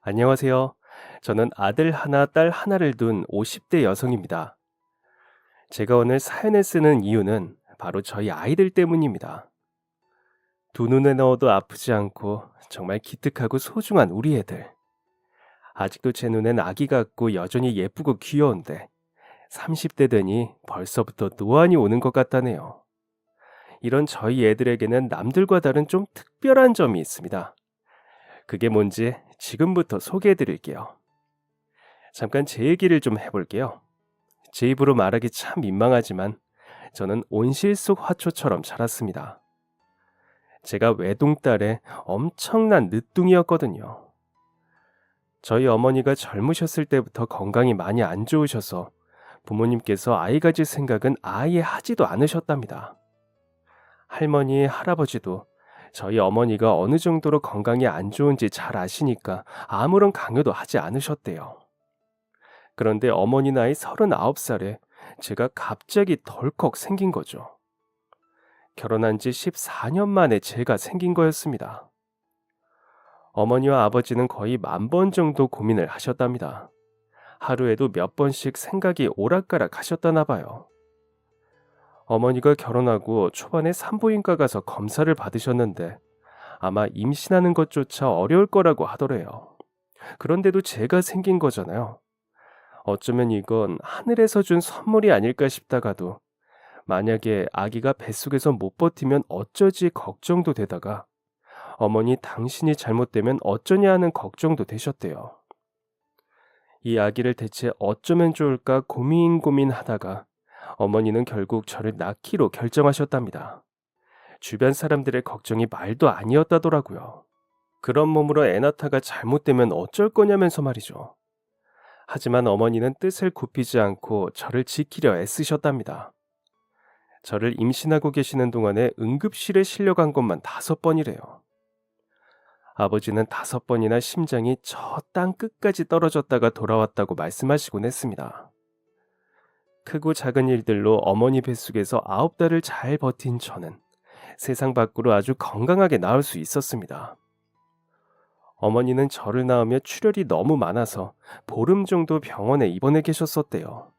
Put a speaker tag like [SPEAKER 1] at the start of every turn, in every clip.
[SPEAKER 1] 안녕하세요. 저는 아들 하나, 딸 하나를 둔 50대 여성입니다. 제가 오늘 사연을 쓰는 이유는 바로 저희 아이들 때문입니다. 두 눈에 넣어도 아프지 않고 정말 기특하고 소중한 우리 애들. 아직도 제 눈엔 아기 같고 여전히 예쁘고 귀여운데 30대 되니 벌써부터 노안이 오는 것 같다네요. 이런 저희 애들에게는 남들과 다른 좀 특별한 점이 있습니다. 그게 뭔지 지금부터 소개해 드릴게요. 잠깐 제 얘기를 좀 해볼게요. 제 입으로 말하기 참 민망하지만 저는 온실 속 화초처럼 자랐습니다. 제가 외동딸의 엄청난 늦둥이였거든요. 저희 어머니가 젊으셨을 때부터 건강이 많이 안 좋으셔서 부모님께서 아이 가질 생각은 아예 하지도 않으셨답니다. 할머니, 할아버지도 저희 어머니가 어느 정도로 건강이 안 좋은지 잘 아시니까 아무런 강요도 하지 않으셨대요. 그런데 어머니 나이 39살에 제가 갑자기 덜컥 생긴 거죠. 결혼한 지 14년 만에 제가 생긴 거였습니다. 어머니와 아버지는 거의 10,000번 정도 고민을 하셨답니다. 하루에도 몇 번씩 생각이 오락가락 하셨다나 봐요. 어머니가 결혼하고 초반에 산부인과 가서 검사를 받으셨는데 아마 임신하는 것조차 어려울 거라고 하더래요. 그런데도 제가 생긴 거잖아요. 어쩌면 이건 하늘에서 준 선물이 아닐까 싶다가도 만약에 아기가 뱃속에서 못 버티면 어쩌지 걱정도 되다가 어머니 당신이 잘못되면 어쩌냐 하는 걱정도 되셨대요. 이 아기를 대체 어쩌면 좋을까 고민하다가 어머니는 결국 저를 낳기로 결정하셨답니다. 주변 사람들의 걱정이 말도 아니었다더라고요. 그런 몸으로 애 낳다가 잘못되면 어쩔 거냐면서 말이죠. 하지만 어머니는 뜻을 굽히지 않고 저를 지키려 애쓰셨답니다. 저를 임신하고 계시는 동안에 응급실에 실려간 것만 5번이래요. 아버지는 5번이나 심장이 저 땅 끝까지 떨어졌다가 돌아왔다고 말씀하시곤 했습니다. 크고 작은 일들로 어머니 뱃속에서 9달을 잘 버틴 저는 세상 밖으로 아주 건강하게 나올 수 있었습니다. 어머니는 저를 낳으며 출혈이 너무 많아서 보름 정도 병원에 입원해 계셨었대요.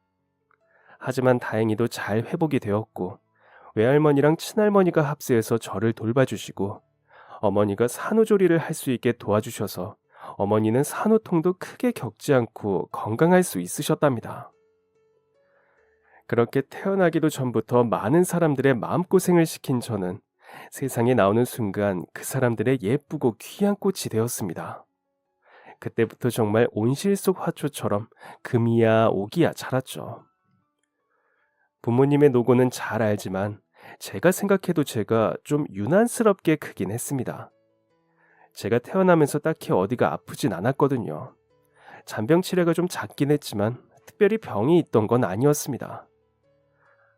[SPEAKER 1] 하지만 다행히도 잘 회복이 되었고 외할머니랑 친할머니가 합세해서 저를 돌봐주시고 어머니가 산후조리를 할 수 있게 도와주셔서 어머니는 산후통도 크게 겪지 않고 건강할 수 있으셨답니다. 그렇게 태어나기도 전부터 많은 사람들의 마음고생을 시킨 저는 세상에 나오는 순간 그 사람들의 예쁘고 귀한 꽃이 되었습니다. 그때부터 정말 온실 속 화초처럼 금이야 오기야 자랐죠. 부모님의 노고는 잘 알지만 제가 생각해도 제가 좀 유난스럽게 크긴 했습니다. 제가 태어나면서 딱히 어디가 아프진 않았거든요. 잔병 치레가 좀 작긴 했지만 특별히 병이 있던 건 아니었습니다.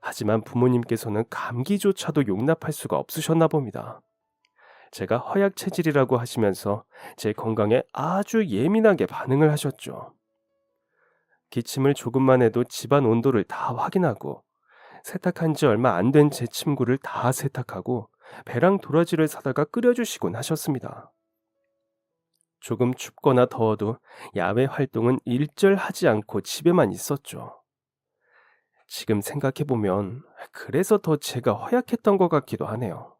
[SPEAKER 1] 하지만 부모님께서는 감기조차도 용납할 수가 없으셨나 봅니다. 제가 허약 체질이라고 하시면서 제 건강에 아주 예민하게 반응을 하셨죠. 기침을 조금만 해도 집안 온도를 다 확인하고 세탁한 지 얼마 안 된 제 침구를 다 세탁하고 배랑 도라지를 사다가 끓여주시곤 하셨습니다. 조금 춥거나 더워도 야외 활동은 일절하지 않고 집에만 있었죠. 지금 생각해보면 그래서 더 제가 허약했던 것 같기도 하네요.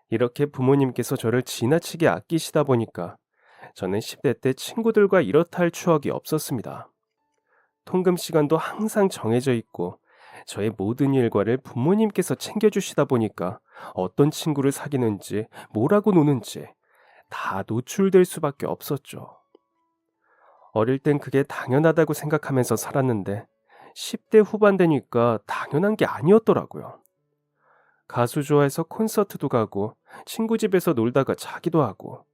[SPEAKER 1] 이렇게 부모님께서 저를 지나치게 아끼시다 보니까 저는 10대 때 친구들과 이렇다 할 추억이 없었습니다. 통금 시간도 항상 정해져 있고 저의 모든 일과를 부모님께서 챙겨주시다 보니까 어떤 친구를 사귀는지 뭐라고 노는지 다 노출될 수밖에 없었죠. 어릴 땐 그게 당연하다고 생각하면서 살았는데 10대 후반 되니까 당연한 게 아니었더라고요. 가수 좋아해서 콘서트도 가고 친구 집에서 놀다가 자기도 하고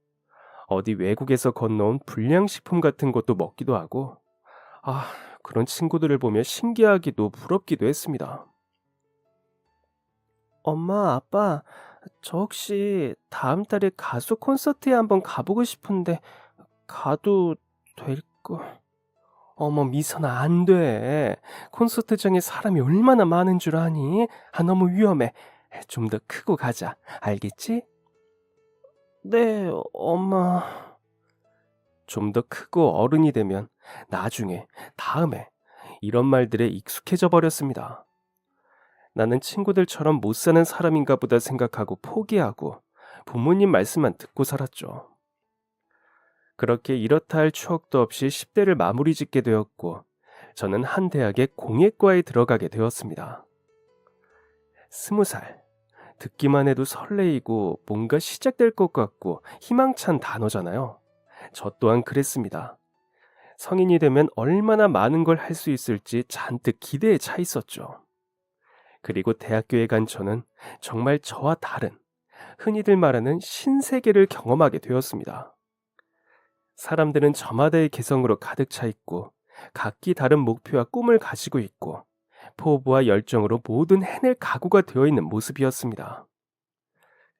[SPEAKER 1] 어디 외국에서 건너온 불량식품 같은 것도 먹기도 하고 아, 그런 친구들을 보며 신기하기도 부럽기도 했습니다. 엄마, 아빠, 저 혹시 다음 달에 가수 콘서트에 한번 가보고 싶은데 가도 될까? 어머, 미선아, 안 돼. 콘서트장에 사람이 얼마나 많은 줄 아니? 아, 너무 위험해. 좀 더 크고 가자. 알겠지? 네, 엄마. 좀 더 크고 어른이 되면 나중에, 다음에 이런 말들에 익숙해져 버렸습니다. 나는 친구들처럼 못 사는 사람인가 보다 생각하고 포기하고 부모님 말씀만 듣고 살았죠. 그렇게 이렇다 할 추억도 없이 10대를 마무리 짓게 되었고 저는 한 대학의 공예과에 들어가게 되었습니다. 20살. 듣기만 해도 설레이고 뭔가 시작될 것 같고 희망찬 단어잖아요. 저 또한 그랬습니다. 성인이 되면 얼마나 많은 걸 할 수 있을지 잔뜩 기대에 차 있었죠. 그리고 대학교에 간 저는 정말 저와 다른 흔히들 말하는 신세계를 경험하게 되었습니다. 사람들은 저마다의 개성으로 가득 차 있고 각기 다른 목표와 꿈을 가지고 있고 포부와 열정으로 뭐든 해낼 각오가 되어 있는 모습이었습니다.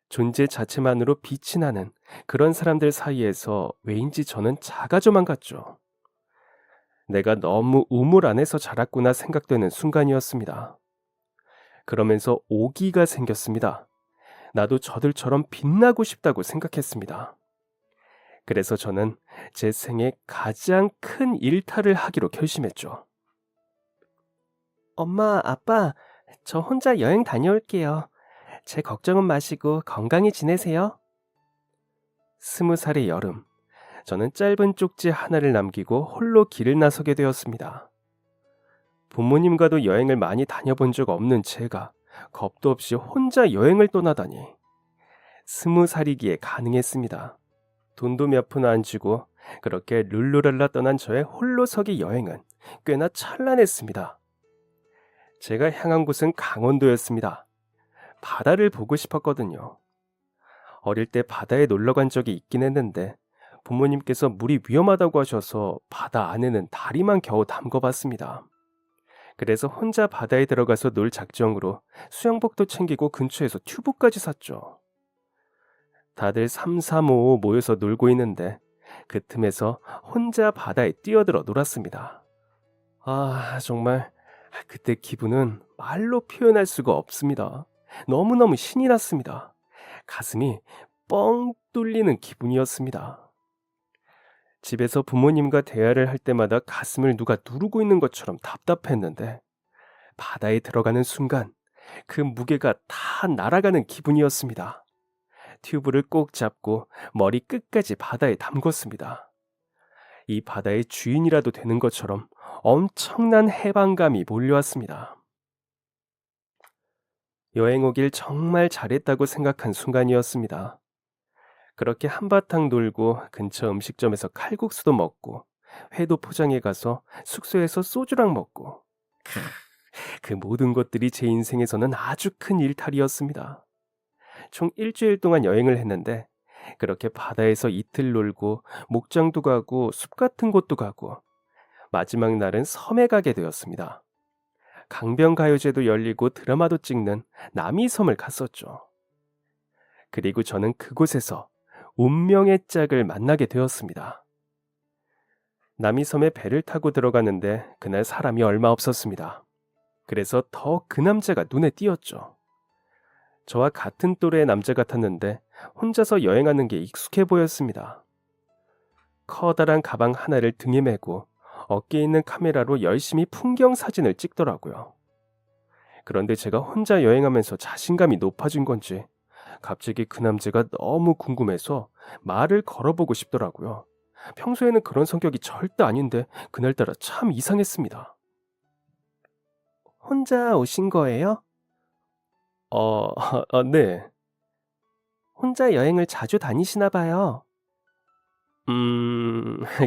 [SPEAKER 1] 존재 자체만으로 빛이 나는 그런 사람들 사이에서 왜인지 저는 작아져만 갔죠. 내가 너무 우물 안에서 자랐구나 생각되는 순간이었습니다. 그러면서 오기가 생겼습니다. 나도 저들처럼 빛나고 싶다고 생각했습니다. 그래서 저는 제 생애 가장 큰 일탈을 하기로 결심했죠. 엄마, 아빠, 저 혼자 여행 다녀올게요. 제 걱정은 마시고 건강히 지내세요. 20살의 여름, 저는 짧은 쪽지 하나를 남기고 홀로 길을 나서게 되었습니다. 부모님과도 여행을 많이 다녀본 적 없는 제가 겁도 없이 혼자 여행을 떠나다니 20살이기에 가능했습니다. 돈도 몇 푼 안 주고 그렇게 룰루랄라 떠난 저의 홀로서기 여행은 꽤나 찬란했습니다. 제가 향한 곳은 강원도였습니다. 바다를 보고 싶었거든요. 어릴 때 바다에 놀러 간 적이 있긴 했는데 부모님께서 물이 위험하다고 하셔서 바다 안에는 다리만 겨우 담궈봤습니다. 그래서 혼자 바다에 들어가서 놀 작정으로 수영복도 챙기고 근처에서 튜브까지 샀죠. 다들 3, 4, 5 모여서 놀고 있는데 그 틈에서 혼자 바다에 뛰어들어 놀았습니다. 정말 그때 기분은 말로 표현할 수가 없습니다. 너무너무 신이 났습니다. 가슴이 뻥 뚫리는 기분이었습니다. 집에서 부모님과 대화를 할 때마다 가슴을 누가 누르고 있는 것처럼 답답했는데 바다에 들어가는 순간 그 무게가 다 날아가는 기분이었습니다. 튜브를 꼭 잡고 머리 끝까지 바다에 담궜습니다. 이 바다의 주인이라도 되는 것처럼 엄청난 해방감이 몰려왔습니다. 여행 오길 정말 잘했다고 생각한 순간이었습니다. 그렇게 한바탕 놀고 근처 음식점에서 칼국수도 먹고 회도 포장해 가서 숙소에서 소주랑 먹고 그 모든 것들이 제 인생에서는 아주 큰 일탈이었습니다. 총 일주일 동안 여행을 했는데 그렇게 바다에서 이틀 놀고 목장도 가고 숲 같은 곳도 가고 마지막 날은 섬에 가게 되었습니다. 강변가요제도 열리고 드라마도 찍는 남이섬을 갔었죠. 그리고 저는 그곳에서 운명의 짝을 만나게 되었습니다. 남이섬에 배를 타고 들어가는데 그날 사람이 얼마 없었습니다. 그래서 더 그 남자가 눈에 띄었죠. 저와 같은 또래의 남자 같았는데 혼자서 여행하는 게 익숙해 보였습니다. 커다란 가방 하나를 등에 메고 어깨에 있는 카메라로 열심히 풍경 사진을 찍더라고요. 그런데 제가 혼자 여행하면서 자신감이 높아진 건지 갑자기 그 남자가 너무 궁금해서 말을 걸어보고 싶더라고요. 평소에는 그런 성격이 절대 아닌데 그날따라 참 이상했습니다. 혼자 오신 거예요? 네. 혼자 여행을 자주 다니시나 봐요.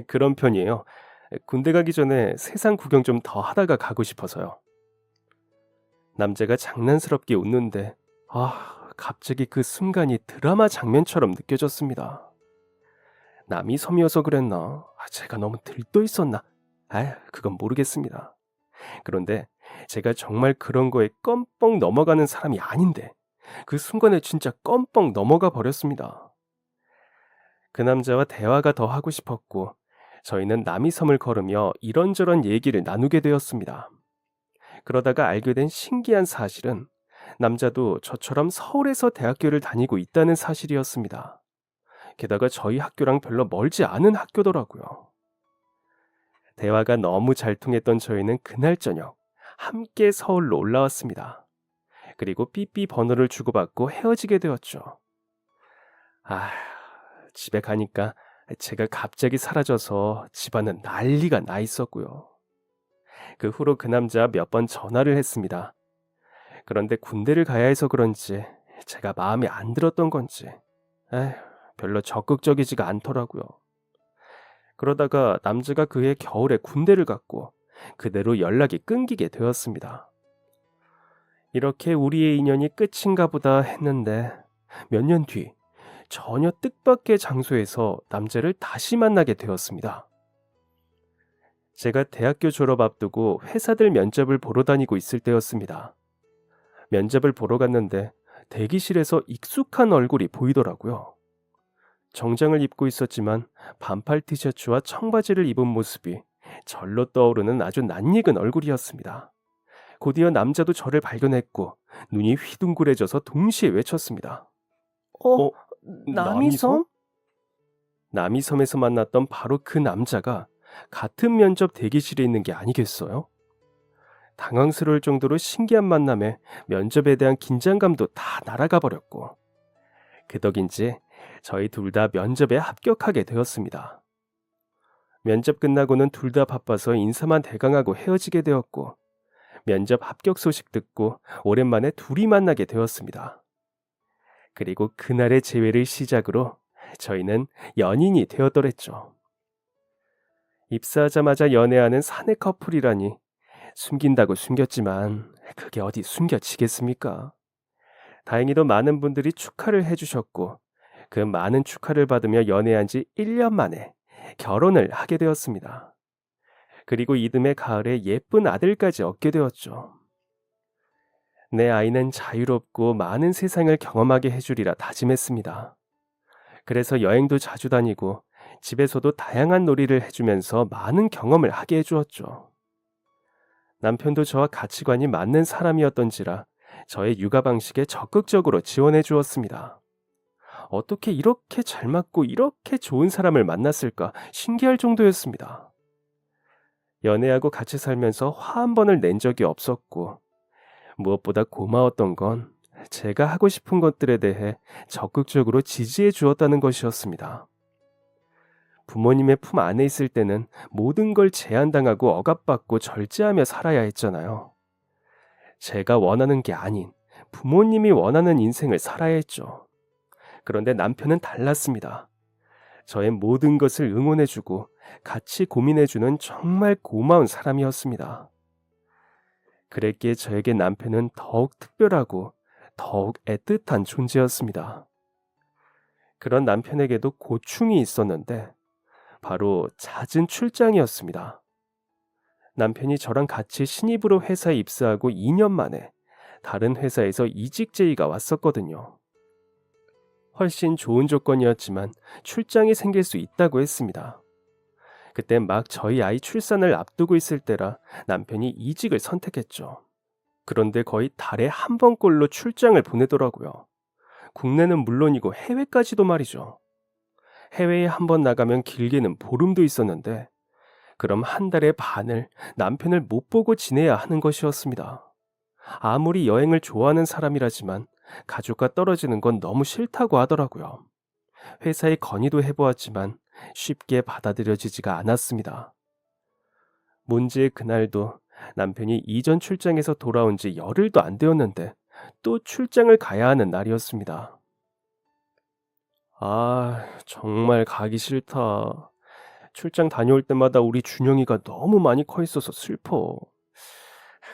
[SPEAKER 1] 그런 편이에요. 군대 가기 전에 세상 구경 좀 더 하다가 가고 싶어서요. 남자가 장난스럽게 웃는데, 갑자기 그 순간이 드라마 장면처럼 느껴졌습니다. 남이 섬이어서 그랬나? 제가 너무 들떠 있었나? 그건 모르겠습니다. 그런데 제가 정말 그런 거에 껌뻑 넘어가는 사람이 아닌데, 그 순간에 진짜 껌뻑 넘어가 버렸습니다. 그 남자와 대화가 더 하고 싶었고 저희는 남이섬을 걸으며 이런저런 얘기를 나누게 되었습니다. 그러다가 알게 된 신기한 사실은 남자도 저처럼 서울에서 대학교를 다니고 있다는 사실이었습니다. 게다가 저희 학교랑 별로 멀지 않은 학교더라고요. 대화가 너무 잘 통했던 저희는 그날 저녁 함께 서울로 올라왔습니다. 그리고 삐삐 번호를 주고받고 헤어지게 되었죠. 아, 집에 가니까 제가 갑자기 사라져서 집안은 난리가 나 있었고요. 그 후로 그 남자 몇 번 전화를 했습니다. 그런데 군대를 가야 해서 그런지 제가 마음에 안 들었던 건지 에휴, 별로 적극적이지가 않더라고요. 그러다가 남자가 그해 겨울에 군대를 갔고 그대로 연락이 끊기게 되었습니다. 이렇게 우리의 인연이 끝인가 보다 했는데 몇 년 뒤 전혀 뜻밖의 장소에서 남자를 다시 만나게 되었습니다. 제가 대학교 졸업 앞두고 회사들 면접을 보러 다니고 있을 때였습니다. 면접을 보러 갔는데 대기실에서 익숙한 얼굴이 보이더라고요. 정장을 입고 있었지만 반팔 티셔츠와 청바지를 입은 모습이 절로 떠오르는 아주 낯익은 얼굴이었습니다. 곧이어 남자도 저를 발견했고 눈이 휘둥그레져서 동시에 외쳤습니다. 어? 남이섬? 남이섬에서 만났던 바로 그 남자가 같은 면접 대기실에 있는 게 아니겠어요? 당황스러울 정도로 신기한 만남에 면접에 대한 긴장감도 다 날아가 버렸고 그 덕인지 저희 둘 다 면접에 합격하게 되었습니다. 면접 끝나고는 둘 다 바빠서 인사만 대강하고 헤어지게 되었고 면접 합격 소식 듣고 오랜만에 둘이 만나게 되었습니다. 그리고 그날의 재회를 시작으로 저희는 연인이 되었더랬죠. 입사하자마자 연애하는 사내 커플이라니 숨긴다고 숨겼지만 그게 어디 숨겨지겠습니까? 다행히도 많은 분들이 축하를 해주셨고 그 많은 축하를 받으며 연애한 지 1년 만에 결혼을 하게 되었습니다. 그리고 이듬해 가을에 예쁜 아들까지 얻게 되었죠. 내 아이는 자유롭고 많은 세상을 경험하게 해주리라 다짐했습니다. 그래서 여행도 자주 다니고 집에서도 다양한 놀이를 해주면서 많은 경험을 하게 해주었죠. 남편도 저와 가치관이 맞는 사람이었던지라 저의 육아 방식에 적극적으로 지원해 주었습니다. 어떻게 이렇게 잘 맞고 이렇게 좋은 사람을 만났을까 신기할 정도였습니다. 연애하고 같이 살면서 화 한 번을 낸 적이 없었고 무엇보다 고마웠던 건 제가 하고 싶은 것들에 대해 적극적으로 지지해 주었다는 것이었습니다. 부모님의 품 안에 있을 때는 모든 걸 제한당하고 억압받고 절제하며 살아야 했잖아요. 제가 원하는 게 아닌 부모님이 원하는 인생을 살아야 했죠. 그런데 남편은 달랐습니다. 저의 모든 것을 응원해주고 같이 고민해주는 정말 고마운 사람이었습니다. 그랬기에 저에게 남편은 더욱 특별하고 더욱 애틋한 존재였습니다. 그런 남편에게도 고충이 있었는데 바로 잦은 출장이었습니다. 남편이 저랑 같이 신입으로 회사에 입사하고 2년 만에 다른 회사에서 이직 제의가 왔었거든요. 훨씬 좋은 조건이었지만 출장이 생길 수 있다고 했습니다. 그때 막 저희 아이 출산을 앞두고 있을 때라 남편이 이직을 선택했죠. 그런데 거의 달에 한 번꼴로 출장을 보내더라고요. 국내는 물론이고 해외까지도 말이죠. 해외에 한 번 나가면 길게는 보름도 있었는데 그럼 한 달의 반을 남편을 못 보고 지내야 하는 것이었습니다. 아무리 여행을 좋아하는 사람이라지만 가족과 떨어지는 건 너무 싫다고 하더라고요. 회사에 건의도 해보았지만 쉽게 받아들여지지가 않았습니다. 문제의 그날도 남편이 이전 출장에서 돌아온 지 열흘도 안 되었는데 또 출장을 가야 하는 날이었습니다. 아, 정말 가기 싫다. 출장 다녀올 때마다 우리 준영이가 너무 많이 커 있어서 슬퍼.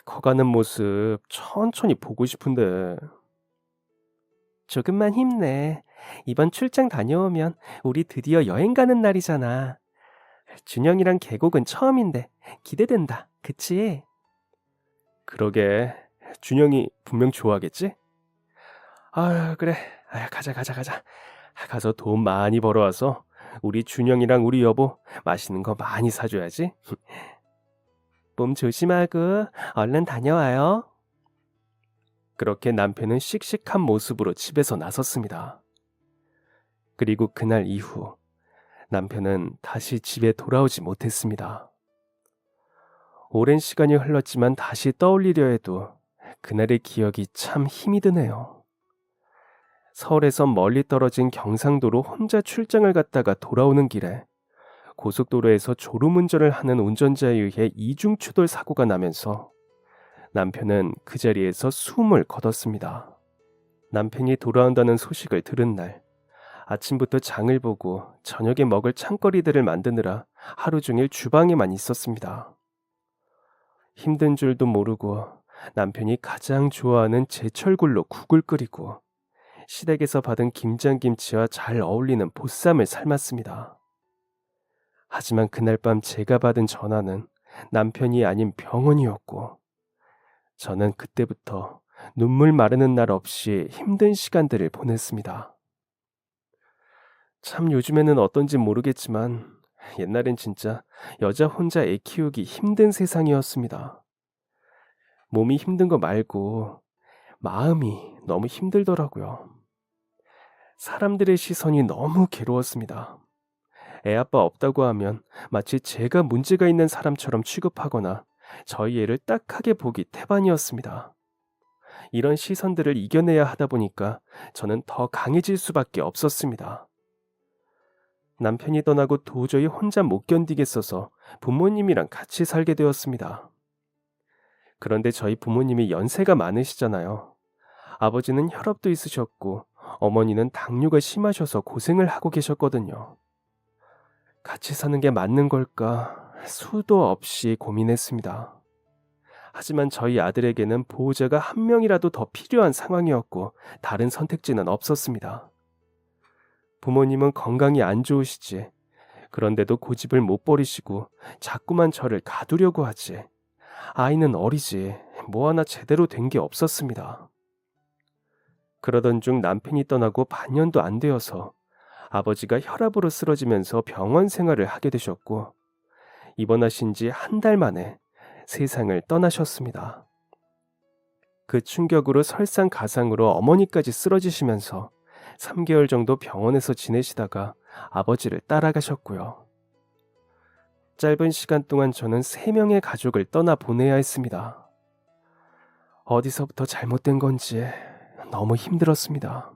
[SPEAKER 1] 커가는 모습 천천히 보고 싶은데. 조금만 힘내. 이번 출장 다녀오면 우리 드디어 여행 가는 날이잖아. 준영이랑 계곡은 처음인데 기대된다. 그치? 그러게. 준영이 분명 좋아하겠지? 아, 그래. 가자. 가서 돈 많이 벌어와서 우리 준영이랑 우리 여보 맛있는 거 많이 사줘야지. 몸 조심하고 얼른 다녀와요. 그렇게 남편은 씩씩한 모습으로 집에서 나섰습니다. 그리고 그날 이후 남편은 다시 집에 돌아오지 못했습니다. 오랜 시간이 흘렀지만 다시 떠올리려 해도 그날의 기억이 참 힘이 드네요. 서울에서 멀리 떨어진 경상도로 혼자 출장을 갔다가 돌아오는 길에 고속도로에서 졸음운전을 하는 운전자에 의해 이중추돌 사고가 나면서 남편은 그 자리에서 숨을 거뒀습니다. 남편이 돌아온다는 소식을 들은 날, 아침부터 장을 보고 저녁에 먹을 창거리들을 만드느라 하루 종일 주방에만 있었습니다. 힘든 줄도 모르고 남편이 가장 좋아하는 제철굴로 국을 끓이고 시댁에서 받은 김장김치와 잘 어울리는 보쌈을 삶았습니다. 하지만 그날 밤 제가 받은 전화는 남편이 아닌 병원이었고, 저는 그때부터 눈물 마르는 날 없이 힘든 시간들을 보냈습니다. 참 요즘에는 어떤지 모르겠지만 옛날엔 진짜 여자 혼자 애 키우기 힘든 세상이었습니다. 몸이 힘든 거 말고 마음이 너무 힘들더라고요. 사람들의 시선이 너무 괴로웠습니다. 애 아빠 없다고 하면 마치 제가 문제가 있는 사람처럼 취급하거나 저희 애를 딱하게 보기 태반이었습니다. 이런 시선들을 이겨내야 하다 보니까 저는 더 강해질 수밖에 없었습니다. 남편이 떠나고 도저히 혼자 못 견디겠어서 부모님이랑 같이 살게 되었습니다. 그런데 저희 부모님이 연세가 많으시잖아요. 아버지는 혈압도 있으셨고 어머니는 당뇨가 심하셔서 고생을 하고 계셨거든요. 같이 사는 게 맞는 걸까 수도 없이 고민했습니다. 하지만 저희 아들에게는 보호자가 한 명이라도 더 필요한 상황이었고 다른 선택지는 없었습니다. 부모님은 건강이 안 좋으시지. 그런데도 고집을 못 버리시고 자꾸만 저를 가두려고 하지. 아이는 어리지. 뭐 하나 제대로 된 게 없었습니다. 그러던 중 남편이 떠나고 반년도 안 되어서 아버지가 혈압으로 쓰러지면서 병원 생활을 하게 되셨고, 입원하신 지 한 달 만에 세상을 떠나셨습니다. 그 충격으로 설상가상으로 어머니까지 쓰러지시면서 3개월 정도 병원에서 지내시다가 아버지를 따라가셨고요. 짧은 시간 동안 저는 3명의 가족을 떠나보내야 했습니다. 어디서부터 잘못된 건지 너무 힘들었습니다.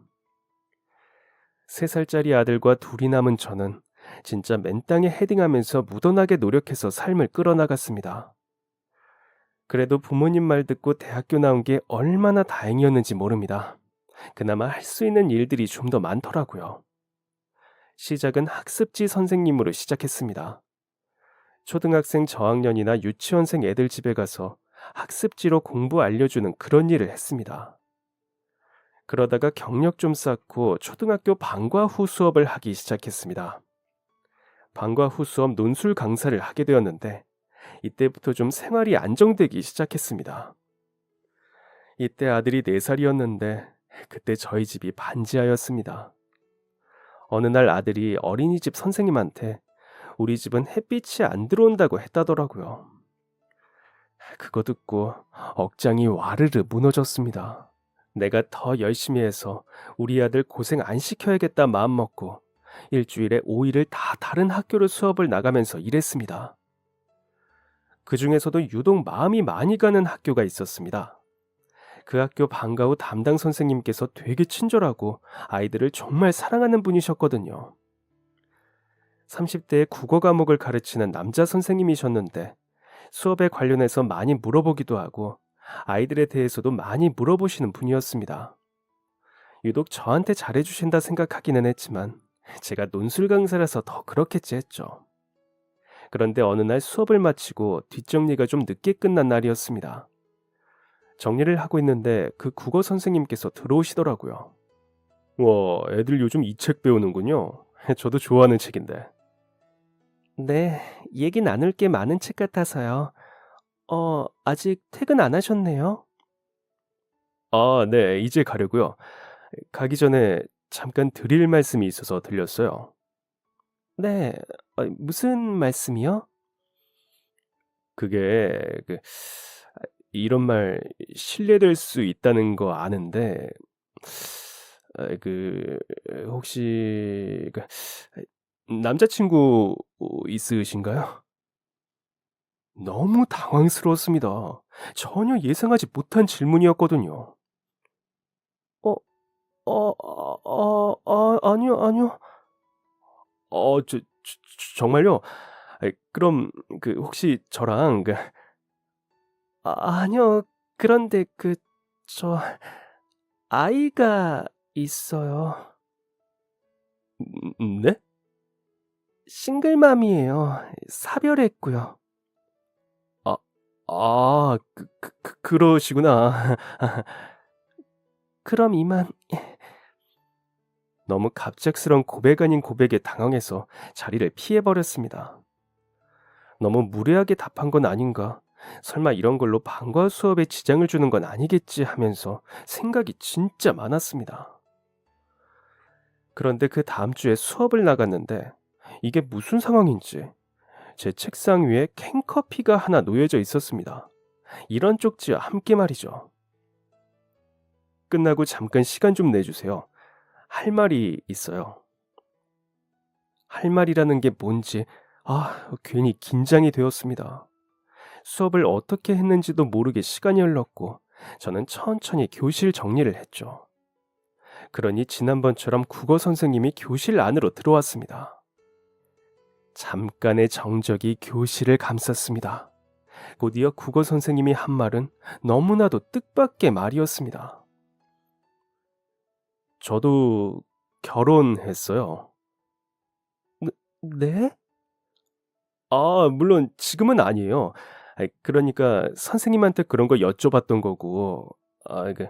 [SPEAKER 1] 3살짜리 아들과 둘이 남은 저는 진짜 맨땅에 헤딩하면서 묻어나게 노력해서 삶을 끌어나갔습니다. 그래도 부모님 말 듣고 대학교 나온 게 얼마나 다행이었는지 모릅니다. 그나마 할 수 있는 일들이 좀 더 많더라고요. 시작은 학습지 선생님으로 시작했습니다. 초등학생 저학년이나 유치원생 애들 집에 가서 학습지로 공부 알려주는 그런 일을 했습니다. 그러다가 경력 좀 쌓고 초등학교 방과 후 수업을 하기 시작했습니다. 방과 후 수업 논술 강사를 하게 되었는데 이때부터 좀 생활이 안정되기 시작했습니다. 이때 아들이 4살이었는데 그때 저희 집이 반지하였습니다. 어느 날 아들이 어린이집 선생님한테 우리 집은 햇빛이 안 들어온다고 했다더라고요. 그거 듣고 억장이 와르르 무너졌습니다. 내가 더 열심히 해서 우리 아들 고생 안 시켜야겠다 마음먹고 일주일에 5일을 다 다른 학교로 수업을 나가면서 일했습니다. 그 중에서도 유독 마음이 많이 가는 학교가 있었습니다. 그 학교 방과 후 담당 선생님께서 되게 친절하고 아이들을 정말 사랑하는 분이셨거든요. 30대의 국어 과목을 가르치는 남자 선생님이셨는데 수업에 관련해서 많이 물어보기도 하고 아이들에 대해서도 많이 물어보시는 분이었습니다. 유독 저한테 잘해주신다 생각하기는 했지만 제가 논술 강사라서 더 그렇겠지 했죠. 그런데 어느 날 수업을 마치고 뒷정리가 좀 늦게 끝난 날이었습니다. 정리를 하고 있는데 그 국어 선생님께서 들어오시더라고요. 와, 애들 요즘 이 책 배우는군요. 저도 좋아하는 책인데. 네, 얘기 나눌 게 많은 책 같아서요. 아직 퇴근 안 하셨네요? 아, 네, 이제 가려고요. 가기 전에 잠깐 드릴 말씀이 있어서 들렸어요. 네, 무슨 말씀이요? 그게 이런 말 실례될 수 있다는 거 아는데 그 혹시 남자친구 있으신가요? 너무 당황스러웠습니다. 전혀 예상하지 못한 질문이었거든요. 어 아니요, 아니요. 정말요? 그럼 혹시 저랑 아니요. 그런데 저 아이가 있어요. 네? 싱글맘이에요. 사별했고요. 아 그러시구나. 그럼 이만. 너무 갑작스러운 고백 아닌 고백에 당황해서 자리를 피해 버렸습니다. 너무 무례하게 답한 건 아닌가? 설마 이런 걸로 방과 후 수업에 지장을 주는 건 아니겠지 하면서 생각이 진짜 많았습니다. 그런데 그 다음 주에 수업을 나갔는데 이게 무슨 상황인지 제 책상 위에 캔커피가 하나 놓여져 있었습니다. 이런 쪽지와 함께 말이죠. 끝나고 잠깐 시간 좀 내주세요. 할 말이 있어요. 할 말이라는 게 뭔지 괜히 긴장이 되었습니다. 수업을 어떻게 했는지도 모르게 시간이 흘렀고 저는 천천히 교실 정리를 했죠. 그러니 지난번처럼 국어 선생님이 교실 안으로 들어왔습니다. 잠깐의 정적이 교실을 감쌌습니다. 곧이어 국어 선생님이 한 말은 너무나도 뜻밖의 말이었습니다. 저도 결혼했어요. 네? 물론 지금은 아니에요. 그러니까 선생님한테 그런 거 여쭤봤던 거고, 아, 그,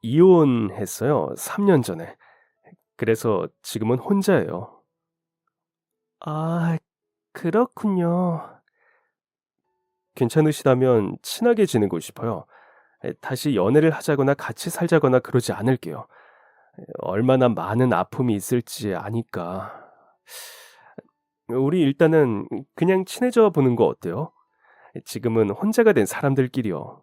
[SPEAKER 1] 이혼했어요. 3년 전에. 그래서 지금은 혼자예요. 아, 그렇군요. 괜찮으시다면 친하게 지내고 싶어요. 다시 연애를 하자거나 같이 살자거나 그러지 않을게요. 얼마나 많은 아픔이 있을지 아니까. 우리 일단은 그냥 친해져 보는 거 어때요? 지금은 혼자가 된 사람들끼리요.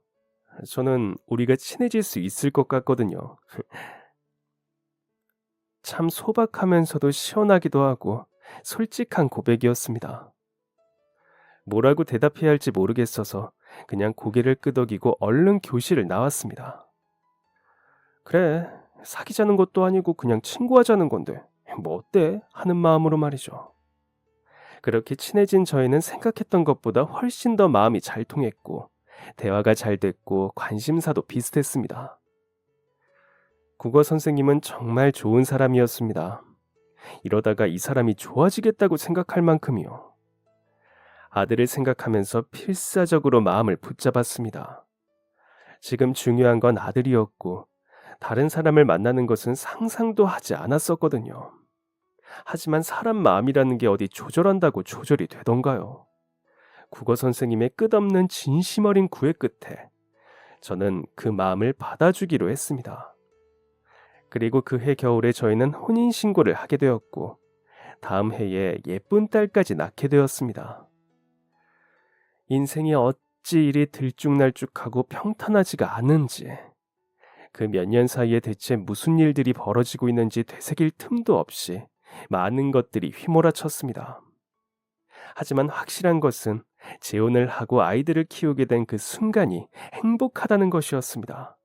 [SPEAKER 1] 저는 우리가 친해질 수 있을 것 같거든요. 참 소박하면서도 시원하기도 하고 솔직한 고백이었습니다. 뭐라고 대답해야 할지 모르겠어서 그냥 고개를 끄덕이고 얼른 교실을 나왔습니다. 그래, 사귀자는 것도 아니고 그냥 친구하자는 건데 뭐 어때? 하는 마음으로 말이죠. 그렇게 친해진 저희는 생각했던 것보다 훨씬 더 마음이 잘 통했고 대화가 잘 됐고 관심사도 비슷했습니다. 국어 선생님은 정말 좋은 사람이었습니다. 이러다가 이 사람이 좋아지겠다고 생각할 만큼이요. 아들을 생각하면서 필사적으로 마음을 붙잡았습니다. 지금 중요한 건 아들이었고 다른 사람을 만나는 것은 상상도 하지 않았었거든요. 하지만 사람 마음이라는 게 어디 조절한다고 조절이 되던가요? 국어 선생님의 끝없는 진심 어린 구애 끝에 저는 그 마음을 받아주기로 했습니다. 그리고 그 해 겨울에 저희는 혼인신고를 하게 되었고 다음 해에 예쁜 딸까지 낳게 되었습니다. 인생이 어찌 이리 들쭉날쭉하고 평탄하지가 않은지 그 몇 년 사이에 대체 무슨 일들이 벌어지고 있는지 되새길 틈도 없이 많은 것들이 휘몰아쳤습니다. 하지만 확실한 것은 재혼을 하고 아이들을 키우게 된 그 순간이 행복하다는 것이었습니다.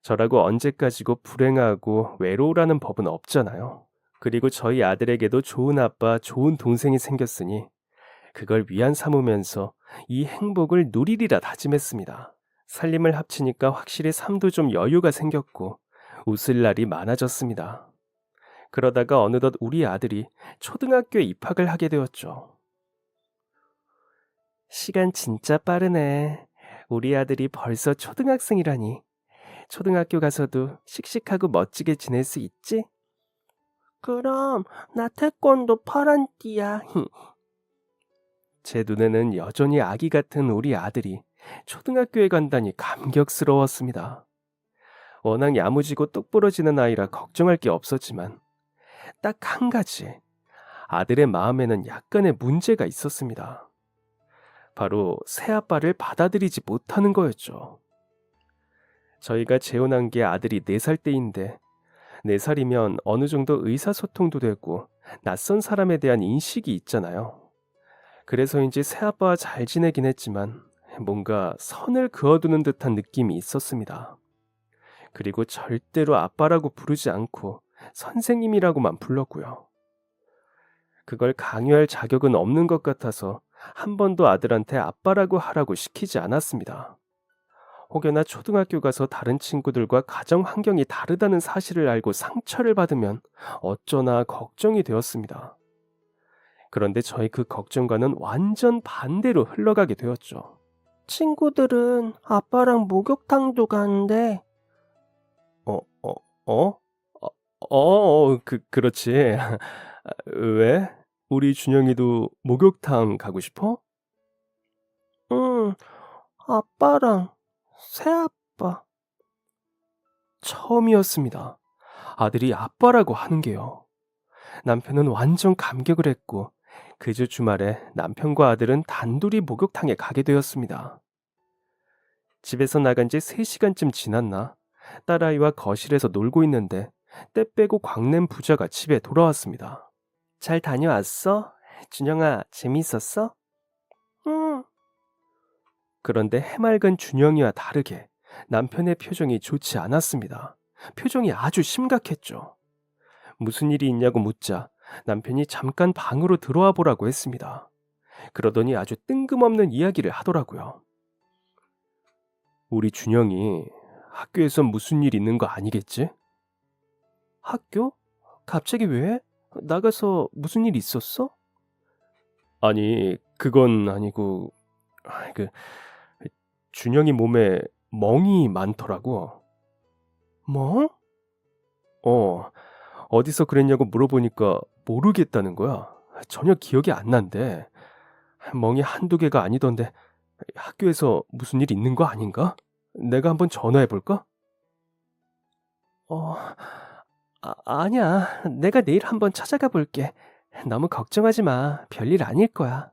[SPEAKER 1] 저라고 언제까지고 불행하고 외로우라는 법은 없잖아요. 그리고 저희 아들에게도 좋은 아빠, 좋은 동생이 생겼으니 그걸 위안 삼으면서 이 행복을 누리리라 다짐했습니다. 살림을 합치니까 확실히 삶도 좀 여유가 생겼고 웃을 날이 많아졌습니다. 그러다가 어느덧 우리 아들이 초등학교에 입학을 하게 되었죠. 시간 진짜 빠르네. 우리 아들이 벌써 초등학생이라니. 초등학교 가서도 씩씩하고 멋지게 지낼 수 있지? 그럼 나 태권도 파란띠야. 제 눈에는 여전히 아기 같은 우리 아들이 초등학교에 간다니 감격스러웠습니다. 워낙 야무지고 똑부러지는 아이라 걱정할 게 없었지만 딱 한 가지 아들의 마음에는 약간의 문제가 있었습니다. 바로 새아빠를 받아들이지 못하는 거였죠. 저희가 재혼한 게 아들이 4살 때인데 4살이면 어느 정도 의사소통도 되고 낯선 사람에 대한 인식이 있잖아요. 그래서인지 새아빠와 잘 지내긴 했지만 뭔가 선을 그어두는 듯한 느낌이 있었습니다. 그리고 절대로 아빠라고 부르지 않고 선생님이라고만 불렀고요. 그걸 강요할 자격은 없는 것 같아서 한 번도 아들한테 아빠라고 하라고 시키지 않았습니다. 혹여나 초등학교 가서 다른 친구들과 가정 환경이 다르다는 사실을 알고 상처를 받으면 어쩌나 걱정이 되었습니다. 그런데 저희 그 걱정과는 완전 반대로 흘러가게 되었죠. 친구들은 아빠랑 목욕탕도 가는데, 어, 어, 어? 그렇지. 왜? 우리 준영이도 목욕탕 가고 싶어? 응, 아빠랑 새아빠. 처음이었습니다. 아들이 아빠라고 하는 게요. 남편은 완전 감격을 했고 그 주 주말에 남편과 아들은 단둘이 목욕탕에 가게 되었습니다. 집에서 나간 지 3시간쯤 지났나? 딸아이와 거실에서 놀고 있는데 때 빼고 광낸 부자가 집에 돌아왔습니다. 잘 다녀왔어? 준영아, 재미있었어? 응. 그런데 해맑은 준영이와 다르게 남편의 표정이 좋지 않았습니다. 표정이 아주 심각했죠. 무슨 일이 있냐고 묻자 남편이 잠깐 방으로 들어와 보라고 했습니다. 그러더니 아주 뜬금없는 이야기를 하더라고요. 우리 준영이 학교에서 무슨 일 있는 거 아니겠지? 학교? 갑자기 왜? 나가서 무슨 일 있었어? 아니, 그건 아니고, 그, 준영이 몸에 멍이 많더라고. 멍? 어, 어디서 그랬냐고 물어보니까 모르겠다는 거야. 전혀 기억이 안 난대. 멍이 한두 개가 아니던데 학교에서 무슨 일 있는 거 아닌가? 내가 한번 전화해 볼까? 어, 아니야. 내가 내일 한번 찾아가 볼게. 너무 걱정하지 마. 별일 아닐 거야.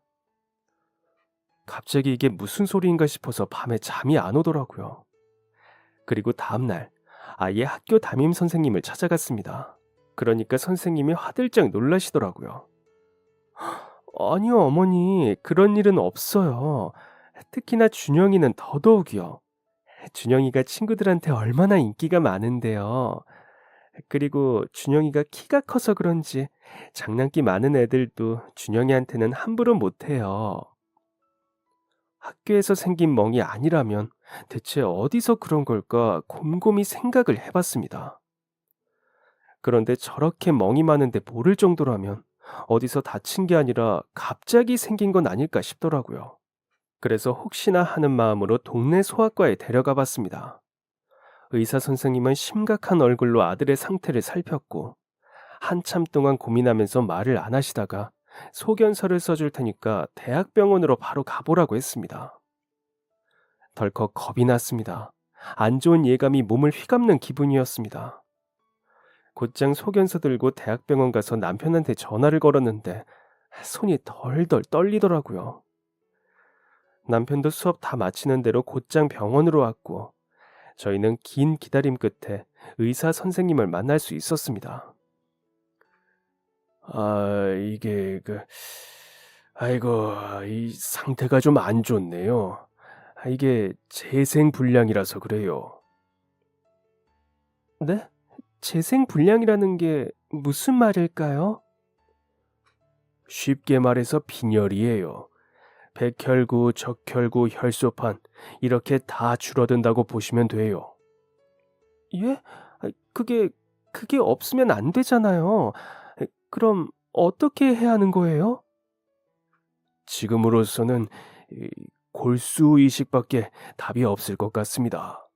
[SPEAKER 1] 갑자기 이게 무슨 소리인가 싶어서 밤에 잠이 안 오더라고요. 그리고 다음날 아예 학교 담임 선생님을 찾아갔습니다. 그러니까 선생님이 화들짝 놀라시더라고요. 아니요, 어머니. 그런 일은 없어요. 특히나 준영이는 더더욱이요. 준영이가 친구들한테 얼마나 인기가 많은데요. 그리고 준영이가 키가 커서 그런지 장난기 많은 애들도 준영이한테는 함부로 못해요. 학교에서 생긴 멍이 아니라면 대체 어디서 그런 걸까 곰곰이 생각을 해봤습니다. 그런데 저렇게 멍이 많은데 모를 정도라면 어디서 다친 게 아니라 갑자기 생긴 건 아닐까 싶더라고요. 그래서 혹시나 하는 마음으로 동네 소아과에 데려가 봤습니다. 의사 선생님은 심각한 얼굴로 아들의 상태를 살폈고 한참 동안 고민하면서 말을 안 하시다가 소견서를 써줄 테니까 대학병원으로 바로 가보라고 했습니다. 덜컥 겁이 났습니다. 안 좋은 예감이 몸을 휘감는 기분이었습니다. 곧장 소견서 들고 대학병원 가서 남편한테 전화를 걸었는데 손이 덜덜 떨리더라고요. 남편도 수업 다 마치는 대로 곧장 병원으로 왔고 저희는 긴 기다림 끝에 의사 선생님을 만날 수 있었습니다. 이게 아이고, 이 상태가 좀 안 좋네요. 이게 재생불량이라서 그래요. 네? 재생불량이라는 게 무슨 말일까요? 쉽게 말해서 빈혈이에요. 백혈구, 적혈구, 혈소판 이렇게 다 줄어든다고 보시면 돼요. 예? 그게 없으면 안 되잖아요. 그럼 어떻게 해야 하는 거예요? 지금으로서는 이 골수 이식밖에 답이 없을 것 같습니다.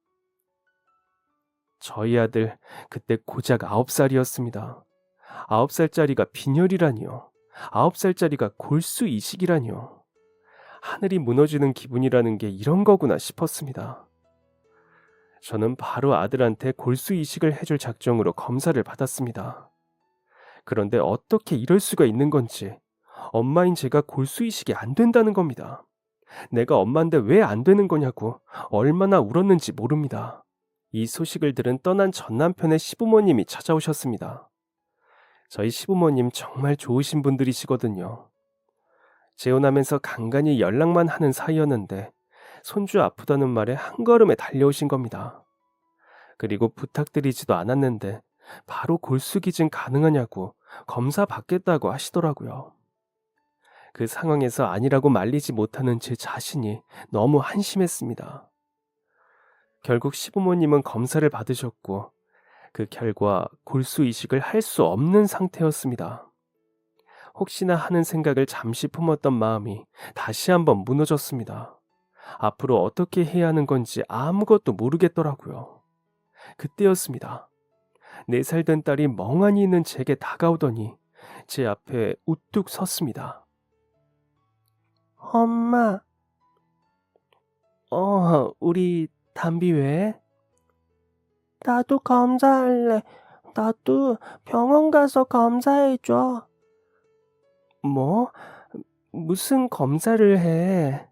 [SPEAKER 1] 저희 아들 그때 고작 9살이었습니다. 9살짜리가 빈혈이라니요. 9살짜리가 골수 이식이라니요. 하늘이 무너지는 기분이라는 게 이런 거구나 싶었습니다. 저는 바로 아들한테 골수 이식을 해줄 작정으로 검사를 받았습니다. 그런데 어떻게 이럴 수가 있는 건지 엄마인 제가 골수 이식이 안 된다는 겁니다. 내가 엄마인데 왜 안 되는 거냐고 얼마나 울었는지 모릅니다. 이 소식을 들은 떠난 전 남편의 시부모님이 찾아오셨습니다. 저희 시부모님 정말 좋으신 분들이시거든요. 재혼하면서 간간히 연락만 하는 사이였는데 손주 아프다는 말에 한 걸음에 달려오신 겁니다. 그리고 부탁드리지도 않았는데 바로 골수 기증 가능하냐고 검사 받겠다고 하시더라고요. 그 상황에서 아니라고 말리지 못하는 제 자신이 너무 한심했습니다. 결국 시부모님은 검사를 받으셨고 그 결과 골수 이식을 할 수 없는 상태였습니다. 혹시나 하는 생각을 잠시 품었던 마음이 다시 한번 무너졌습니다. 앞으로 어떻게 해야 하는 건지 아무것도 모르겠더라고요. 그때였습니다. 4살 된 딸이 멍하니 있는 제게 다가오더니 제 앞에 우뚝 섰습니다. 엄마, 우리 담비 왜? 나도 검사할래. 나도 병원 가서 검사해줘. 뭐? 무슨 검사를 해?